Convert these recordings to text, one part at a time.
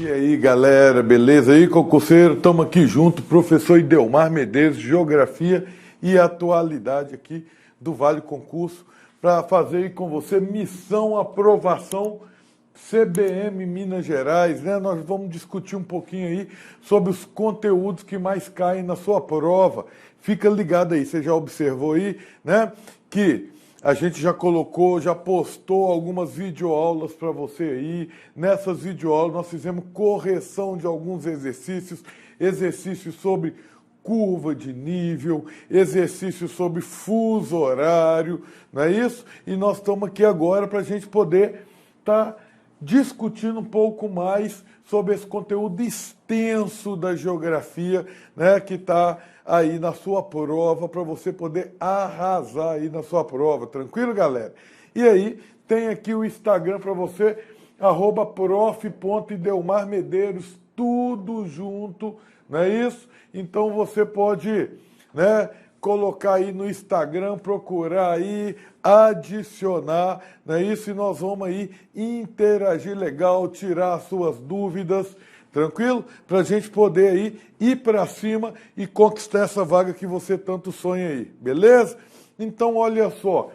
E aí, galera, beleza? Aí, concurseiro, estamos aqui junto, professor Idelmar Medeiros, Geografia e Atualidade aqui do Vale Concurso, para fazer aí com você missão aprovação CBM Minas Gerais, né? Nós vamos discutir um pouquinho aí sobre os conteúdos que mais caem na sua prova. Fica ligado aí, você já observou aí, né? Que a gente já colocou, já postou algumas videoaulas para você aí. Nessas videoaulas nós fizemos correção de alguns exercícios, exercícios sobre curva de nível, exercícios sobre fuso horário, não é isso? E nós estamos aqui agora para a gente poder estar discutindo um pouco mais sobre esse conteúdo extenso da geografia, né, que está aí na sua prova, para você poder arrasar aí na sua prova, tranquilo, galera? E aí, tem aqui o Instagram para você, @prof.idelmarmedeiros, tudo junto, não é isso? Então você pode, né, colocar aí no Instagram, procurar aí, adicionar, não é isso? E nós vamos aí interagir legal, tirar as suas dúvidas, tranquilo? Para a gente poder aí ir para cima e conquistar essa vaga que você tanto sonha aí, beleza? Então, olha só,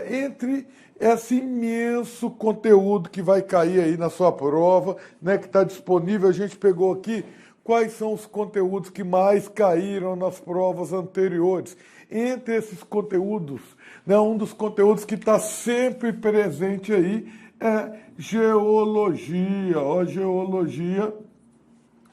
entre esse imenso conteúdo que vai cair aí na sua prova, né, que está disponível, a gente pegou aqui quais são os conteúdos que mais caíram nas provas anteriores. Entre esses conteúdos, né, um dos conteúdos que está sempre presente aí é geologia. Ó, geologia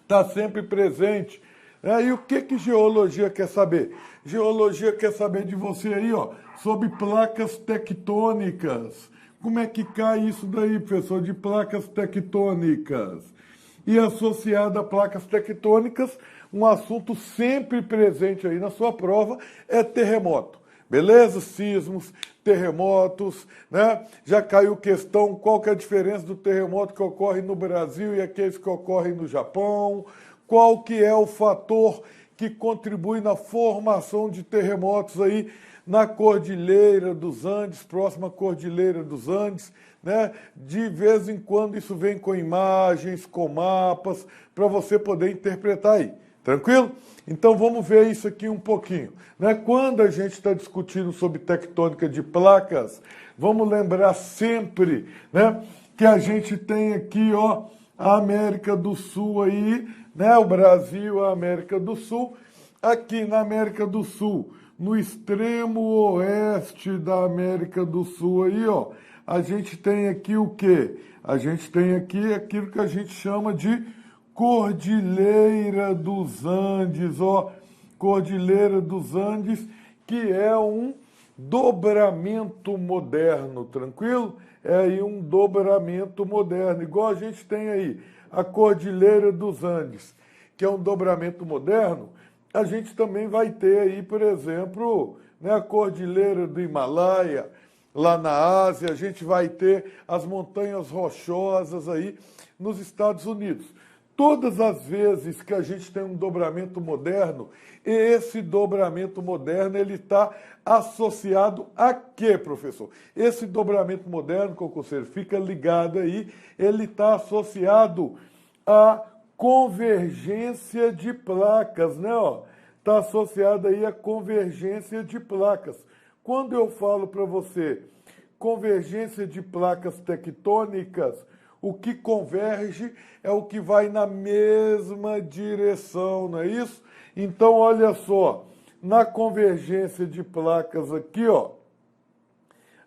está sempre presente. E o que geologia quer saber? Geologia quer saber de você aí, ó, sobre placas tectônicas. Como é que cai isso daí, professor, de placas tectônicas? E associado a placas tectônicas, um assunto sempre presente aí na sua prova é terremoto. Beleza? Sismos, terremotos, né? Já caiu questão qual que é a diferença do terremoto que ocorre no Brasil e aqueles que ocorrem no Japão, qual que é o fator que contribui na formação de terremotos aí na Cordilheira dos Andes, próxima à Cordilheira dos Andes, né? De vez em quando isso vem com imagens, com mapas, para você poder interpretar aí. Tranquilo? Então vamos ver isso aqui um pouquinho, né? Quando a gente está discutindo sobre tectônica de placas, vamos lembrar sempre, né, que a gente tem aqui, ó, a América do Sul aí, né? O Brasil, a América do Sul. Aqui na América do Sul, no extremo oeste da América do Sul aí, ó, a gente tem aqui o quê? A gente tem aqui aquilo que a gente chama de Cordilheira dos Andes, ó, Cordilheira dos Andes, que é um dobramento moderno, tranquilo? É aí um dobramento moderno, igual a gente tem aí a Cordilheira dos Andes, que é um dobramento moderno. A gente também vai ter aí, por exemplo, né, a Cordilheira do Himalaia, lá na Ásia, a gente vai ter as montanhas rochosas aí nos Estados Unidos. Todas as vezes que a gente tem um dobramento moderno, esse dobramento moderno ele está associado a quê, professor? Esse dobramento moderno, concurseiro, fica ligado aí, ele está associado a convergência de placas, né? Está associado aí a convergência de placas. Quando eu falo para você convergência de placas tectônicas, o que converge é o que vai na mesma direção, não é isso? Então, olha só, na convergência de placas aqui, ó,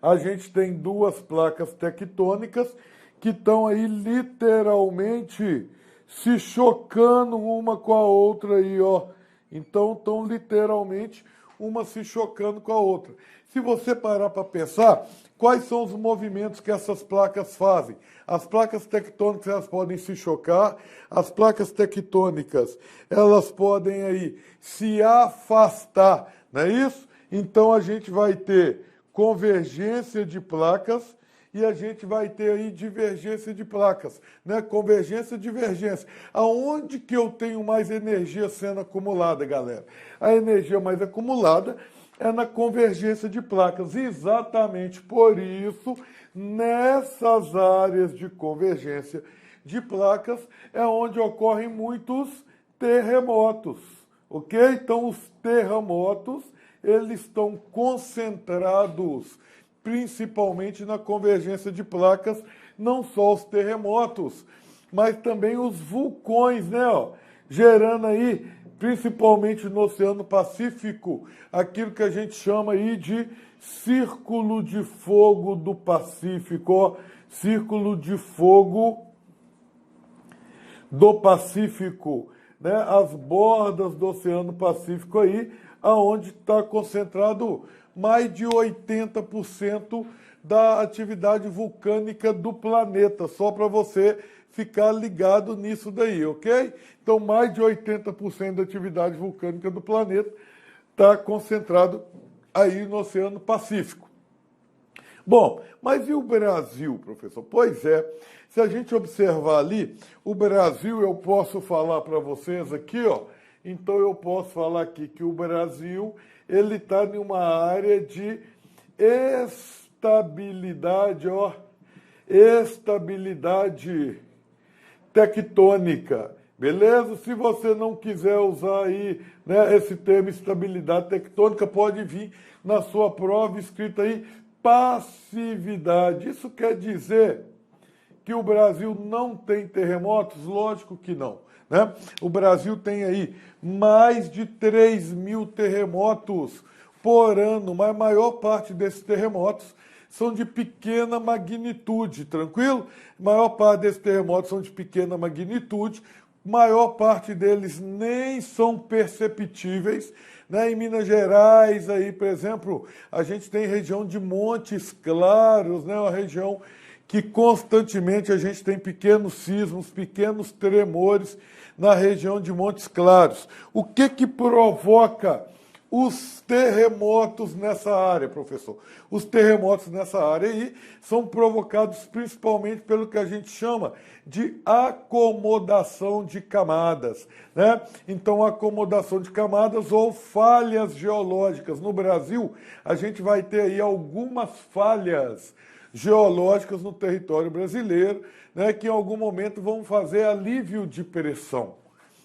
a gente tem duas placas tectônicas que estão aí literalmente se chocando uma com a outra aí, ó. Então, estão literalmente uma se chocando com a outra. Se você parar para pensar, quais são os movimentos que essas placas fazem? As placas tectônicas, elas podem se chocar, as placas tectônicas, elas podem aí se afastar, não é isso? Então, a gente vai ter convergência de placas e a gente vai ter aí divergência de placas, né? Convergência e divergência. Aonde que eu tenho mais energia sendo acumulada, galera? A energia mais acumulada é na convergência de placas. Exatamente por isso, nessas áreas de convergência de placas é onde ocorrem muitos terremotos, ok? Então, os terremotos, eles estão concentrados principalmente na convergência de placas, não só os terremotos, mas também os vulcões, né? Ó, gerando aí, principalmente no Oceano Pacífico, aquilo que a gente chama aí de Círculo de Fogo do Pacífico, ó, Círculo de Fogo do Pacífico, né? As bordas do Oceano Pacífico aí, aonde está concentrado mais de 80% da atividade vulcânica do planeta, só para você ficar ligado nisso daí, ok? Então, mais de 80% da atividade vulcânica do planeta está concentrado aí no Oceano Pacífico. Bom, mas e o Brasil, professor? Pois é, se a gente observar ali, o Brasil, eu posso falar para vocês aqui, ó, então eu posso falar aqui que o Brasil, ele está em uma área de estabilidade, ó, estabilidade tectônica, beleza? Se você não quiser usar aí, né, esse termo estabilidade tectônica, pode vir na sua prova escrita aí passividade. Isso quer dizer que o Brasil não tem terremotos? Lógico que não, né? O Brasil tem aí mais de 3.000 terremotos por ano, mas a maior parte desses terremotos são de pequena magnitude, tranquilo? A maior parte desses terremotos são de pequena magnitude, maior parte deles nem são perceptíveis, né? Em Minas Gerais, aí, por exemplo, a gente tem região de Montes Claros, né? Uma região que constantemente a gente tem pequenos sismos, pequenos tremores na região de Montes Claros. O que provoca os terremotos nessa área, professor? Os terremotos nessa área aí são provocados principalmente pelo que a gente chama de acomodação de camadas, né? Então, acomodação de camadas ou falhas geológicas. No Brasil, a gente vai ter aí algumas falhas geológicas no território brasileiro, né, que em algum momento vão fazer alívio de pressão,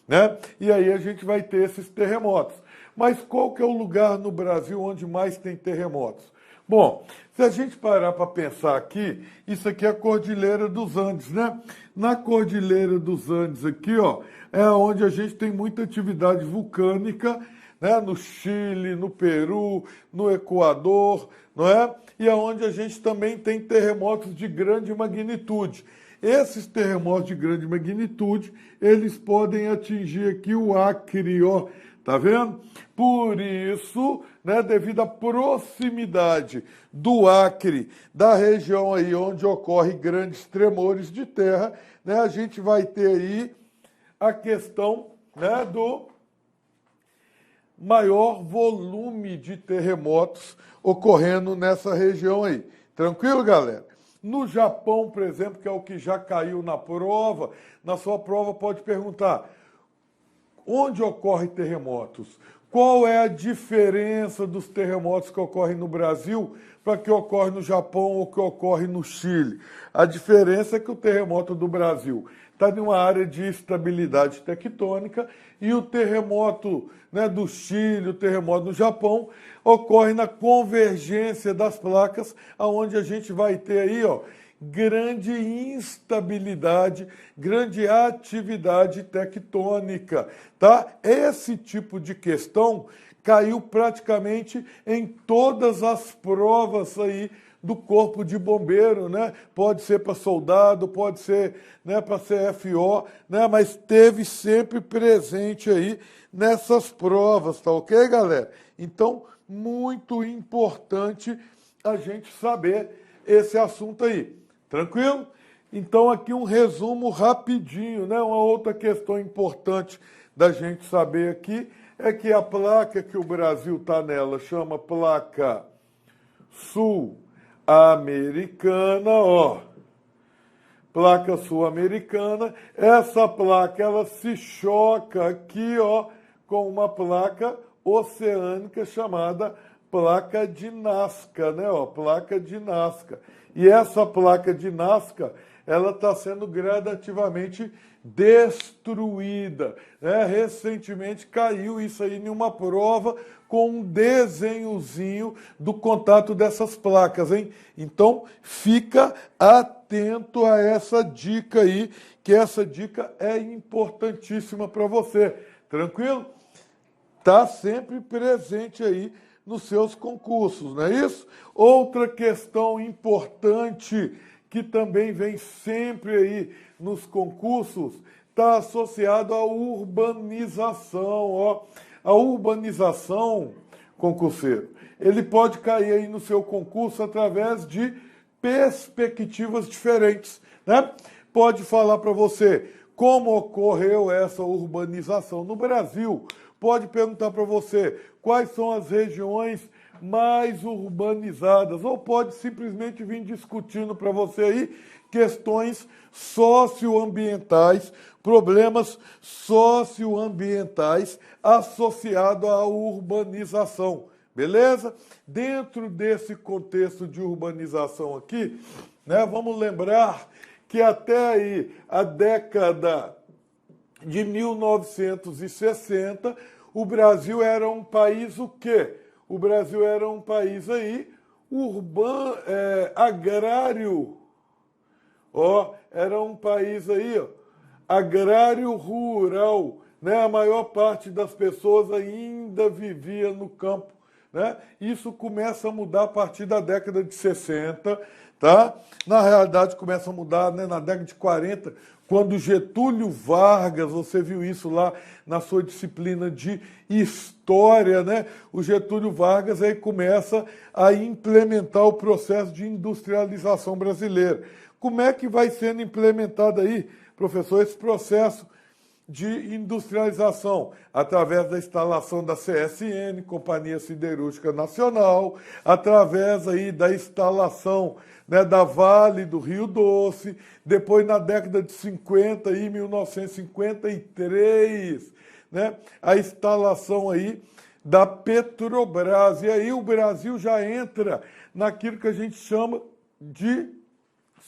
né? E aí a gente vai ter esses terremotos. Mas qual que é o lugar no Brasil onde mais tem terremotos? Bom, se a gente parar para pensar aqui, isso aqui é a Cordilheira dos Andes, né? Na Cordilheira dos Andes aqui, ó, é onde a gente tem muita atividade vulcânica, né? No Chile, no Peru, no Equador, não é? E é onde a gente também tem terremotos de grande magnitude. Esses terremotos de grande magnitude, eles podem atingir aqui o Acre, ó, tá vendo? Por isso, né, devido à proximidade do Acre, da região aí onde ocorre grandes tremores de terra, né, a gente vai ter aí a questão, né, do maior volume de terremotos ocorrendo nessa região aí. Tranquilo, galera? No Japão, por exemplo, que é o que já caiu na prova, na sua prova pode perguntar: onde ocorrem terremotos? Qual é a diferença dos terremotos que ocorrem no Brasil para que ocorre no Japão ou que ocorre no Chile? A diferença é que o terremoto do Brasil está em uma área de estabilidade tectônica e o terremoto, né, do Chile, o terremoto do Japão, ocorre na convergência das placas, onde a gente vai ter aí, ó, grande instabilidade, grande atividade tectônica, tá? Esse tipo de questão caiu praticamente em todas as provas aí do Corpo de Bombeiro, né? Pode ser para soldado, pode ser, né, para CFO, né? Mas teve sempre presente aí nessas provas, tá ok, galera? Então, muito importante a gente saber esse assunto aí. Tranquilo? Então, aqui um resumo rapidinho, né? Uma outra questão importante da gente saber aqui é que a placa que o Brasil está nela chama placa sul-americana, ó. Placa sul-americana. Essa placa, ela se choca aqui, ó, com uma placa oceânica chamada placa de Nazca, né? Ó, placa de Nazca. E essa placa de Nazca, ela está sendo gradativamente destruída, né? Recentemente caiu isso aí em uma prova com um desenhozinho do contato dessas placas, hein? Então, fica atento a essa dica aí, que essa dica é importantíssima para você. Tranquilo? Está sempre presente aí nos seus concursos, não é isso? Outra questão importante que também vem sempre aí nos concursos está associado à urbanização. Ó. A urbanização, concurseiro, ele pode cair aí no seu concurso através de perspectivas diferentes, né? Pode falar para você como ocorreu essa urbanização no Brasil, pode perguntar para você quais são as regiões mais urbanizadas, ou pode simplesmente vir discutindo para você aí questões socioambientais, problemas socioambientais associados à urbanização, beleza? Dentro desse contexto de urbanização aqui, né, vamos lembrar que até aí a década de 1960, o Brasil era um país o quê? O Brasil era um país aí agrário. Ó, era um país aí, ó, agrário rural, né? A maior parte das pessoas ainda vivia no campo, né? Isso começa a mudar a partir da década de 60, tá? Na realidade começa a mudar, né, na década de 40, quando Getúlio Vargas, você viu isso lá na sua disciplina de história, né? O Getúlio Vargas aí começa a implementar o processo de industrialização brasileira. Como é que vai sendo implementado aí, professor, esse processo de industrialização? Através da instalação da CSN, Companhia Siderúrgica Nacional, através aí da instalação, né, da Vale do Rio Doce, depois na década de 50, aí, 1953, né, a instalação aí da Petrobras. E aí o Brasil já entra naquilo que a gente chama de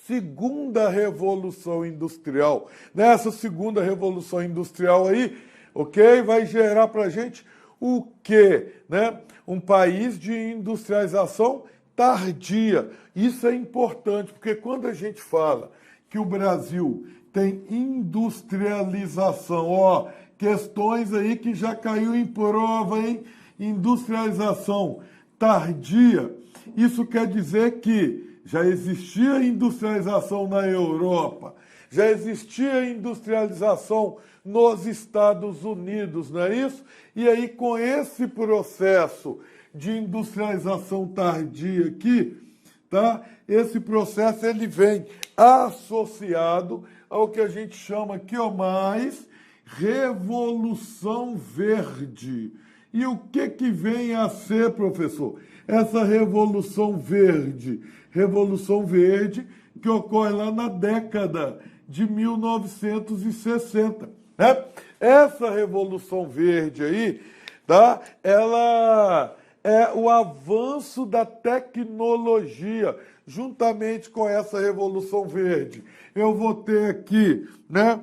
segunda revolução industrial. Nessa segunda revolução industrial aí, ok, vai gerar para a gente o quê? Né? Um país de industrialização tardia. Isso é importante, porque quando a gente fala que o Brasil tem industrialização, ó, questões aí que já caiu em prova, hein? Industrialização tardia, isso quer dizer que já existia industrialização na Europa, já existia industrialização nos Estados Unidos, não é isso? E aí, com esse processo de industrialização tardia aqui, tá? Esse processo ele vem associado ao que a gente chama aqui, ó, mais Revolução Verde. E o que vem a ser, professor? Essa Revolução Verde. Revolução Verde que ocorre lá na década de 1960. Né? Essa Revolução Verde aí, tá? Ela é o avanço da tecnologia. Juntamente com essa Revolução Verde, eu vou ter aqui, né,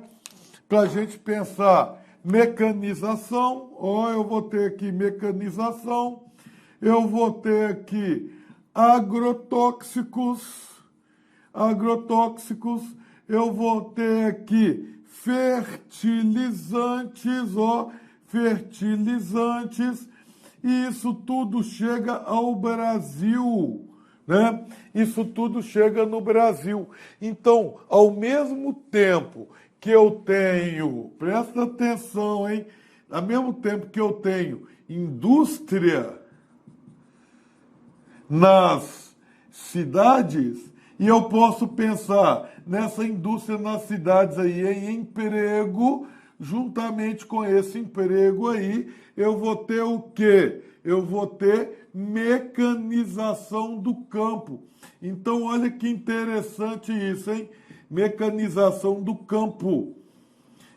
para a gente pensar, mecanização, ó, eu vou ter aqui mecanização, eu vou ter aqui agrotóxicos, eu vou ter aqui fertilizantes, ó, fertilizantes, e isso tudo chega ao Brasil, né? Isso tudo chega no Brasil. Então, ao mesmo tempo que eu tenho, presta atenção, hein? Ao mesmo tempo que eu tenho indústria nas cidades, e eu posso pensar nessa indústria nas cidades aí em emprego, juntamente com esse emprego aí, eu vou ter o quê? Eu vou ter mecanização do campo. Então, olha que interessante isso, hein? Mecanização do campo.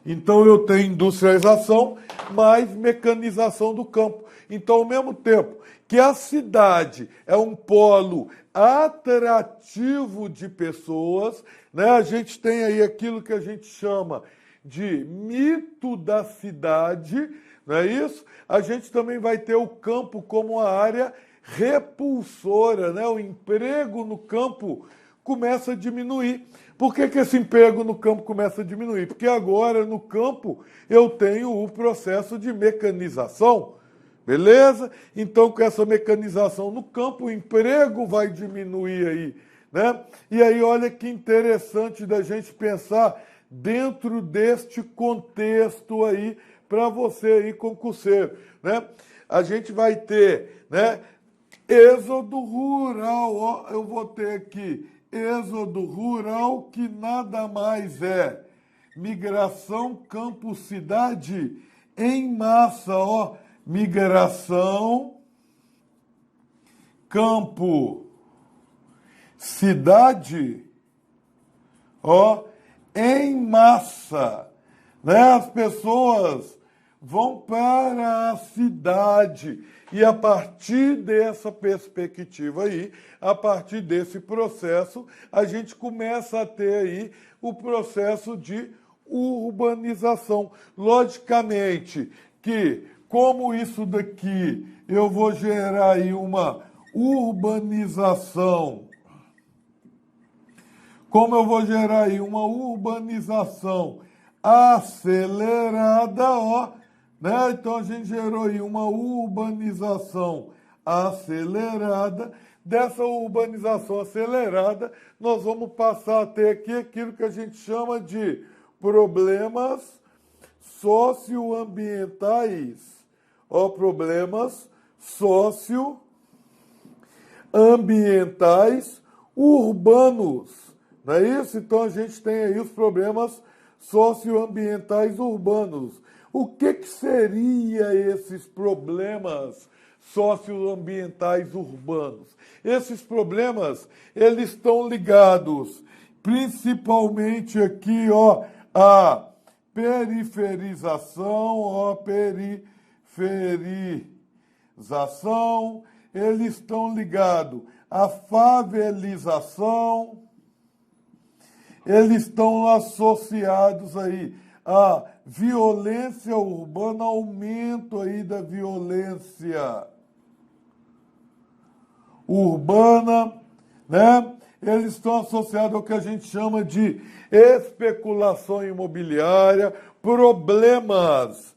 Então eu tenho industrialização mais mecanização do campo. Então, ao mesmo tempo que a cidade é um polo atrativo de pessoas, né? A gente tem aí aquilo que a gente chama de mito da cidade, não é isso? A gente também vai ter o campo como a área repulsora, né? O emprego no campo começa a diminuir. Por que esse emprego no campo começa a diminuir? Porque agora no campo eu tenho o processo de mecanização, beleza? Então com essa mecanização no campo o emprego vai diminuir aí, né? E aí olha que interessante da gente pensar dentro deste contexto aí para você aí concurseiro, né? A gente vai ter, né, êxodo rural, ó, eu vou ter aqui êxodo rural, que nada mais é migração campo-cidade em massa, ó, migração campo-cidade, ó, em massa, né? As pessoas vão para a cidade e a partir dessa perspectiva aí, a partir desse processo, a gente começa a ter aí o processo de urbanização. Logicamente que, como isso daqui, eu vou gerar aí uma urbanização. Como eu vou gerar aí uma urbanização acelerada, ó, né? Então a gente gerou aí uma urbanização acelerada. Dessa urbanização acelerada, nós vamos passar a ter aqui aquilo que a gente chama de problemas socioambientais. Ó, problemas socioambientais urbanos. Não é isso? Então a gente tem aí os problemas socioambientais urbanos. O que seria esses problemas socioambientais urbanos? Esses problemas, eles estão ligados principalmente aqui, ó, à periferização, ó, periferização, eles estão ligados à favelização, eles estão associados aí à violência urbana, aumento aí da violência urbana, né? Eles estão associados ao que a gente chama de especulação imobiliária, problemas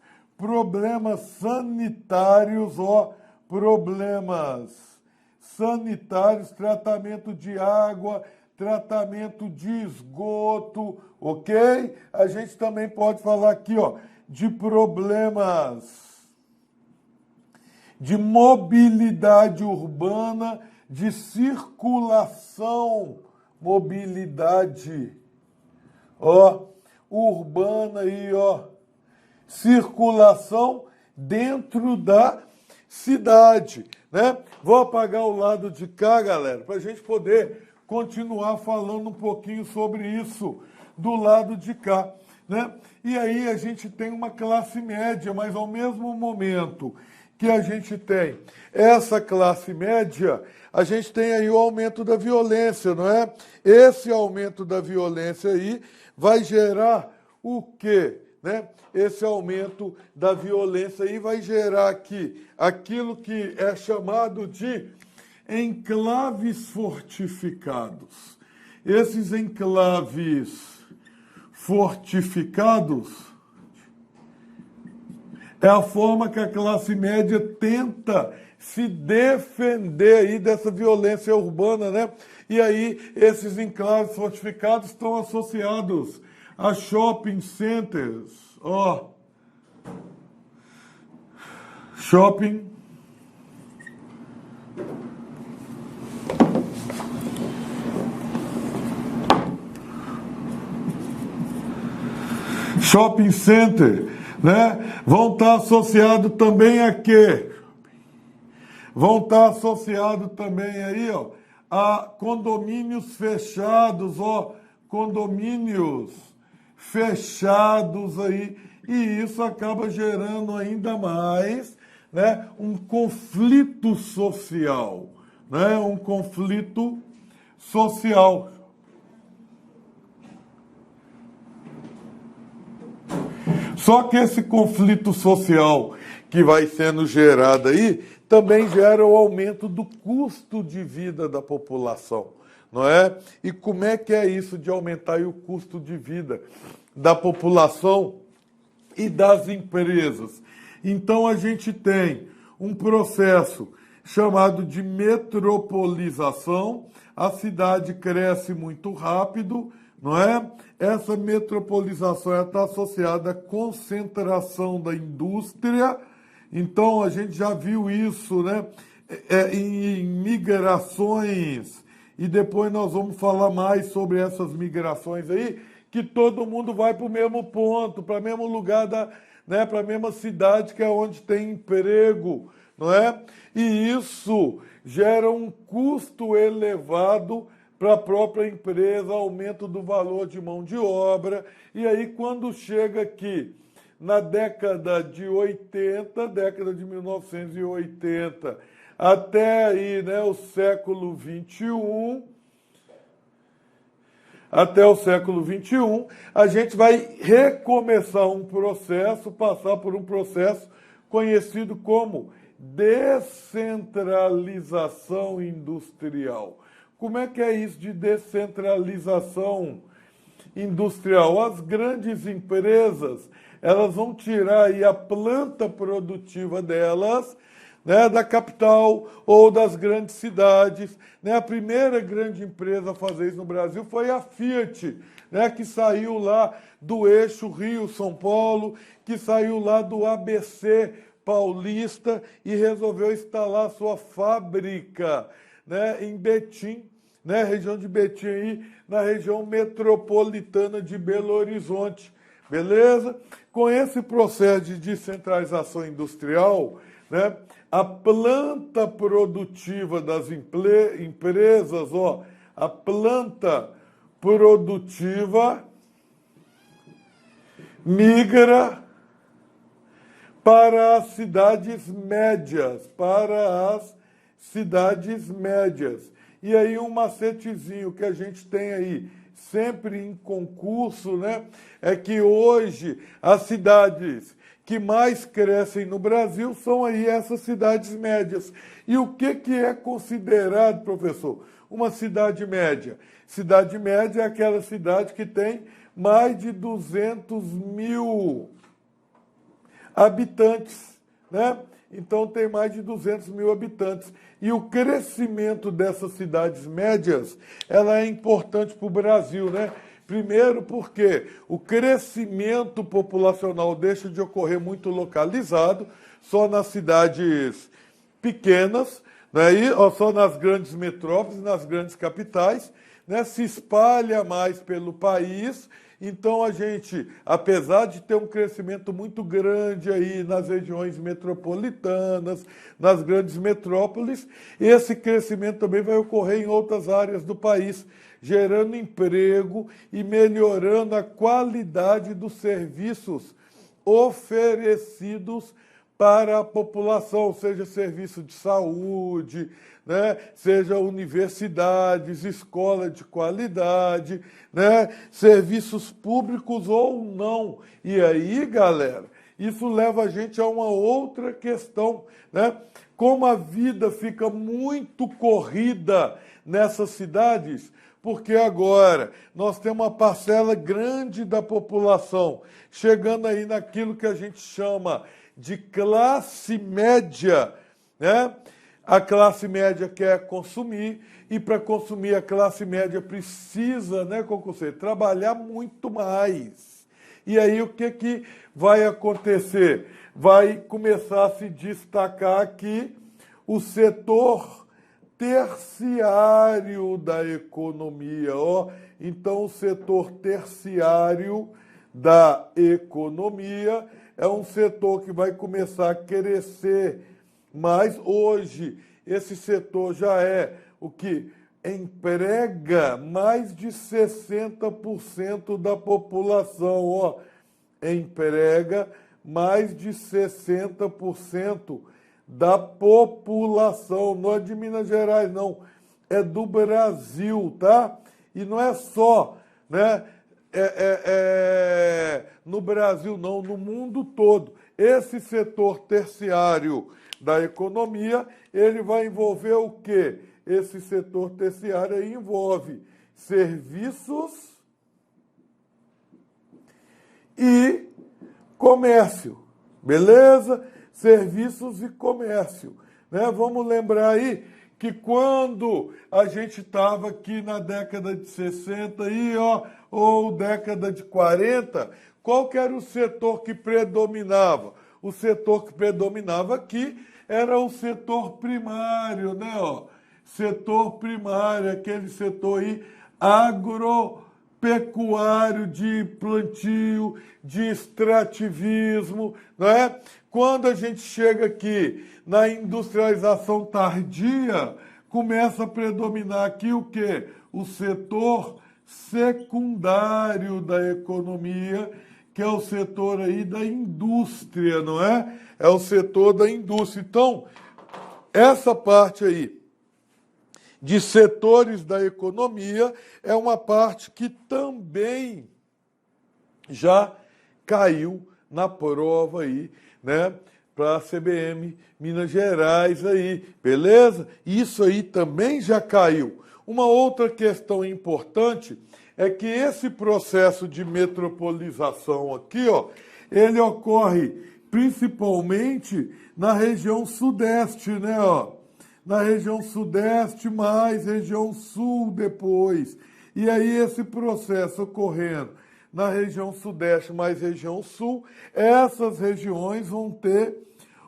sanitários, ó, problemas sanitários, tratamento de água, tratamento de esgoto, ok? A gente também pode falar aqui, ó, de problemas de mobilidade urbana, de circulação, mobilidade, ó, urbana aí, ó, circulação dentro da cidade, né? Vou apagar o lado de cá, galera, para a gente poder continuar falando um pouquinho sobre isso do lado de cá, né? E aí a gente tem uma classe média, mas ao mesmo momento que a gente tem essa classe média, a gente tem aí o aumento da violência, não é? Esse aumento da violência aí vai gerar o quê? Né? Esse aumento da violência aí vai gerar aqui aquilo que é chamado de enclaves fortificados. Esses enclaves fortificados é a forma que a classe média tenta se defender aí dessa violência urbana, né? E aí esses enclaves fortificados estão associados a shopping centers, ó, shopping center, né? Vão estar associados também a quê? Vão estar associados também aí, ó, a condomínios fechados, ó, condomínios fechados aí, e isso acaba gerando ainda mais, né, um conflito social, né, um conflito social. Só que esse conflito social que vai sendo gerado aí também gera o aumento do custo de vida da população, não é? E como é que é isso de aumentar aí o custo de vida da população e das empresas? Então a gente tem um processo chamado de metropolização, a cidade cresce muito rápido, não é? Essa metropolização está associada à concentração da indústria. Então, a gente já viu isso, né, em migrações, e depois nós vamos falar mais sobre essas migrações aí, que todo mundo vai para o mesmo ponto, para o mesmo lugar, né, para a mesma cidade, que é onde tem emprego, não é? E isso gera um custo elevado para a própria empresa, aumento do valor de mão de obra. E aí, quando chega aqui, na década de 80, década de 1980, até aí, né, o século XXI, até o século XXI, a gente vai recomeçar um processo, passar por um processo conhecido como descentralização industrial. Como é que é isso de descentralização industrial? As grandes empresas, elas vão tirar aí a planta produtiva delas, né, da capital ou das grandes cidades, né? A primeira grande empresa a fazer isso no Brasil foi a Fiat, né, que saiu lá do eixo Rio-São Paulo, que saiu lá do ABC Paulista e resolveu instalar sua fábrica, né, em Betim, né, região de Betim, aí, na região metropolitana de Belo Horizonte. Beleza? Com esse processo de descentralização industrial, né, a planta produtiva das empresas, ó, a planta produtiva migra para as cidades médias, E aí um macetezinho que a gente tem aí, sempre em concurso, né, é que hoje as cidades que mais crescem no Brasil são aí essas cidades médias. E o que é considerado, professor, uma cidade média? Cidade média é aquela cidade que tem mais de 200 mil habitantes, né? Então tem mais de 200 mil habitantes. E o crescimento dessas cidades médias, ela é importante para o Brasil, né? Primeiro porque o crescimento populacional deixa de ocorrer muito localizado, só nas cidades pequenas, né? E só nas grandes metrópoles, nas grandes capitais, né? Se espalha mais pelo país. Então a gente, apesar de ter um crescimento muito grande aí nas regiões metropolitanas, nas grandes metrópoles, esse crescimento também vai ocorrer em outras áreas do país, gerando emprego e melhorando a qualidade dos serviços oferecidos para a população, seja serviço de saúde, né, seja universidades, escola de qualidade, né, serviços públicos ou não. E aí, galera, isso leva a gente a uma outra questão, né? Como a vida fica muito corrida nessas cidades, porque agora nós temos uma parcela grande da população chegando aí naquilo que a gente chama de classe média, né? A classe média quer consumir, e para consumir a classe média precisa, né, concurseiro, trabalhar muito mais. E aí o que vai acontecer? Vai começar a se destacar aqui o setor terciário da economia. Ó. Então, o setor terciário da economia é um setor que vai começar a crescer mais. Hoje, esse setor já é o que emprega mais de 60% da população, ó. Emprega mais de 60% da população, não é de Minas Gerais, não, é do Brasil, tá? E não é só, né, no Brasil, não, no mundo todo. Esse setor terciário da economia, ele vai envolver o quê? Esse setor terciário aí envolve serviços e comércio, beleza? Serviços e comércio, né? Vamos lembrar aí que quando a gente estava aqui na década de 60 aí, ó, ou década de 40, qual que era o setor que predominava? O setor que predominava aqui era o setor primário, né? Ó, setor primário, aquele setor aí agropecuário de plantio, de extrativismo, não é? Quando a gente chega aqui na industrialização tardia, começa a predominar aqui o quê? O setor secundário da economia, que é o setor aí da indústria, não é? É o setor da indústria. Então, essa parte aí de setores da economia é uma parte que também já caiu na prova aí, né, para a CBM Minas Gerais aí, beleza? Isso aí também já caiu. Uma outra questão importante é que esse processo de metropolização aqui, ó, ele ocorre principalmente na região sudeste, né, ó? Na região sudeste mais região sul depois. E aí esse processo ocorrendo na região sudeste mais região sul, essas regiões vão ter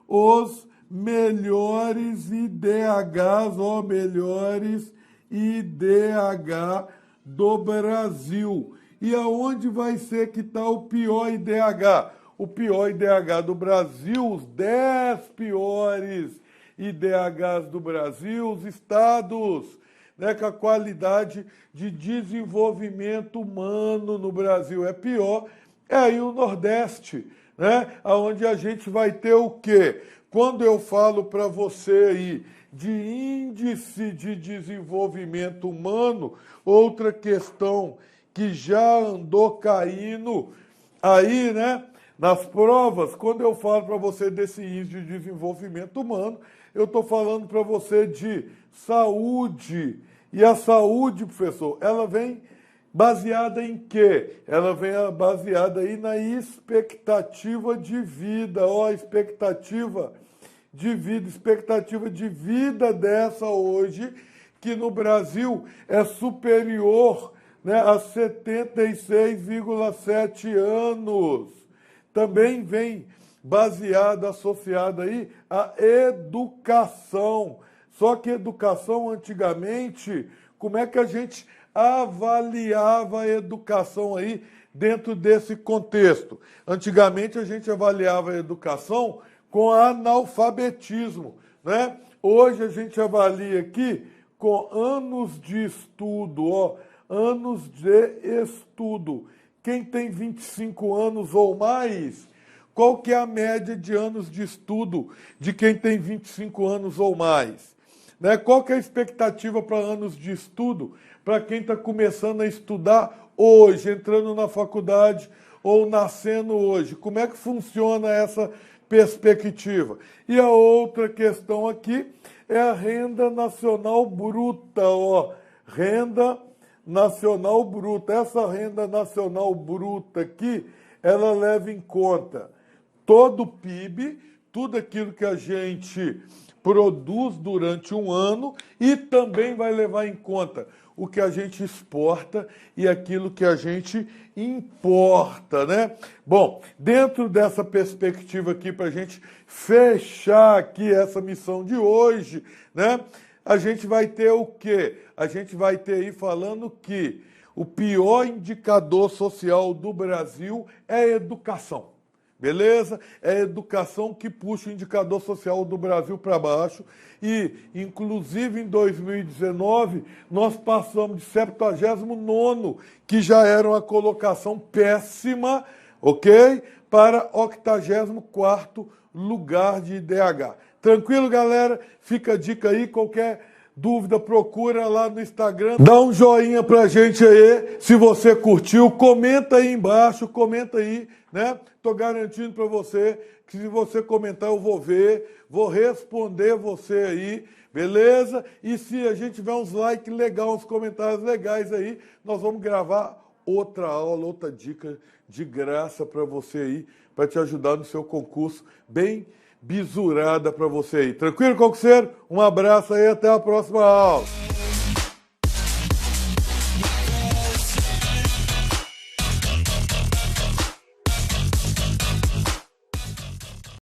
os melhores IDHs, ó, melhores IDH do Brasil. E aonde vai ser que está o pior IDH? O pior IDH do Brasil, os 10 piores IDHs do Brasil, os estados, né, que a qualidade de desenvolvimento humano no Brasil é pior, é aí o Nordeste, né, onde a gente vai ter o quê? Quando eu falo para você aí de índice de desenvolvimento humano, outra questão que já andou caindo aí, né, nas provas, quando eu falo para você desse índice de desenvolvimento humano, eu estou falando para você de saúde. E a saúde, professor, ela vem baseada em quê? Ela vem baseada aí na expectativa de vida. Ó, expectativa de vida dessa hoje, que no Brasil é superior, né, a 76,7 anos. Também vem baseada, associada aí à educação. Só que educação, antigamente, como é que a gente avaliava a educação aí dentro desse contexto? Antigamente, a gente avaliava a educação com analfabetismo, né? Hoje, a gente avalia aqui com anos de estudo, ó, anos de estudo. Quem tem 25 anos ou mais, qual que é a média de anos de estudo de quem tem 25 anos ou mais? Né? Qual que é a expectativa para anos de estudo para quem está começando a estudar hoje, entrando na faculdade ou nascendo hoje? Como é que funciona essa perspectiva? E a outra questão aqui é a renda nacional bruta, ó, renda nacional bruta. Essa renda nacional bruta aqui, ela leva em conta todo o PIB, tudo aquilo que a gente produz durante um ano, e também vai levar em conta o que a gente exporta e aquilo que a gente importa, né? Bom, dentro dessa perspectiva aqui, para a gente fechar aqui essa missão de hoje, né? A gente vai ter o quê? A gente vai ter aí falando que o pior indicador social do Brasil é a educação. beleza? É a educação que puxa o indicador social do Brasil para baixo e, inclusive, em 2019, nós passamos de 79º, que já era uma colocação péssima, ok? Para 84º lugar de IDH. Tranquilo, galera? Fica a dica aí, qualquer dúvida, procura lá no Instagram. Dá um joinha pra gente aí, se você curtiu. Comenta aí embaixo, comenta aí, né? Tô garantindo pra você que se você comentar eu vou ver, vou responder você aí, beleza? E se a gente tiver uns likes legais, uns comentários legais aí, nós vamos gravar outra aula, outra dica de graça pra você aí, pra te ajudar no seu concurso bem bisurada para você aí. Tranquilo, concurseiro? Um abraço aí, até a próxima aula.